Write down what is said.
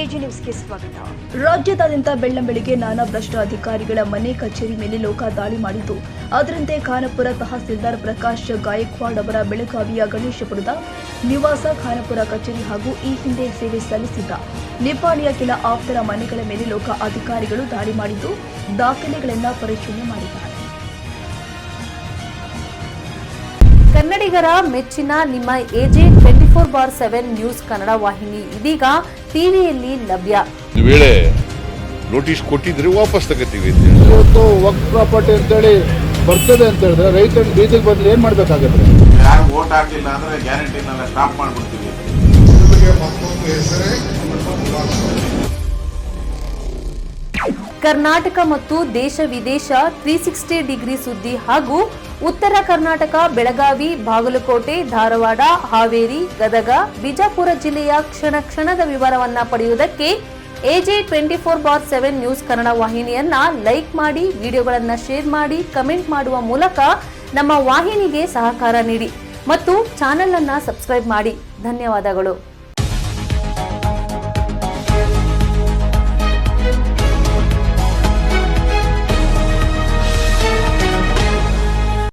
AG ನ್ಯೂಸ್ಗೆ ಸ್ವಾಗತ. ರಾಜ್ಯದಾದ್ಯಂತ ಬೆಳ್ಳಂಬೆಳಿಗ್ಗೆ ನಾನಾ ಭ್ರಷ್ಟ ಅಧಿಕಾರಿಗಳ ಮನೆ ಕಚೇರಿ ಮೇಲೆ ಲೋಕ ದಾಳಿ ಮಾಡಿದ್ದು, ಅದರಂತೆ ಖಾನಾಪುರ ತಹಸೀಲ್ದಾರ್ ಪ್ರಕಾಶ್ ಗಾಯಕ್ವಾಡ್ ಅವರ ಬೆಳಗಾವಿಯ ಗಣೇಶಪುರದ ನಿವಾಸ, ಖಾನಾಪುರ ಕಚೇರಿ ಹಾಗೂ ಈ ಹಿಂದೆ ಸೇವೆ ಸಲ್ಲಿಸಿದ್ದ ನಿಪ್ಪಾಣಿಯ ಕೆಲ ಆಪ್ತರ ಮನೆಗಳ ಮೇಲೆ ಲೋಕ ಅಧಿಕಾರಿಗಳು ದಾಳಿ ಮಾಡಿದ್ದು, ದಾಖಲೆಗಳನ್ನು ಪರಿಶೀಲನೆ ಮಾಡಿದ್ದಾರೆ. ಕನ್ನಡಿಗರ ಮೆಚ್ಚಿನ ನಿಮ್ಮ ಎಜೆ 24/7 ನ್ಯೂಸ್ ಕನ್ನಡ ವಾಹಿನಿ ಇದೀಗ ಟಿವಿಯಲ್ಲಿ ಲಭ್ಯ. ವೇಳೆ ನೋಟಿಸ್ ಕೊಟ್ಟಿದ್ರೆ ವಾಪಸ್ ತಗೋತೀವಿ. ಇವತ್ತು ವಕ್ಫ್ ಪ್ರಾಪರ್ಟಿ ಅಂತೇಳಿ ಬರ್ತದೆ ಅಂತ ಹೇಳಿದ್ರೆ ರೈತರು ಬೀದಿಗೆ ಬಂದ್ರೆ ಏನ್ ಮಾಡ್ಬೇಕಾಗುತ್ತೆ? ಯಾರು ವೋಟ್ ಹಾಕಿಲ್ಲ ಅಂದ್ರೆ ಗ್ಯಾರಂಟಿನೆಲ್ಲ ಸ್ಟಾಪ್ ಮಾಡ್ಬಿಡ್ತೀವಿ. ಕರ್ನಾಟಕ ಮತ್ತು ದೇಶ ವಿದೇಶ 360 ಡಿಗ್ರಿ ಸುದ್ದಿ ಹಾಗೂ ಉತ್ತರ ಕರ್ನಾಟಕ, ಬೆಳಗಾವಿ, ಬಾಗಲಕೋಟೆ, ಧಾರವಾಡ, ಹಾವೇರಿ, ಗದಗ, ಬಿಜಾಪುರ ಜಿಲ್ಲೆಯ ಕ್ಷಣ ಕ್ಷಣದ ವಿವರವನ್ನ ಪಡೆಯುವುದಕ್ಕೆ ಎಜೆ 24/7 ನ್ಯೂಸ್ ಕನ್ನಡ ವಾಹಿನಿಯನ್ನ ಲೈಕ್ ಮಾಡಿ, ವಿಡಿಯೋಗಳನ್ನ ಶೇರ್ ಮಾಡಿ, ಕಮೆಂಟ್ ಮಾಡುವ ಮೂಲಕ ನಮ್ಮ ವಾಹಿನಿಗೆ ಸಹಕಾರ ನೀಡಿ ಮತ್ತು ಚಾನೆಲ್ ಅನ್ನ ಸಬ್ಸ್ಕ್ರೈಬ್ ಮಾಡಿ. ಧನ್ಯವಾದಗಳು.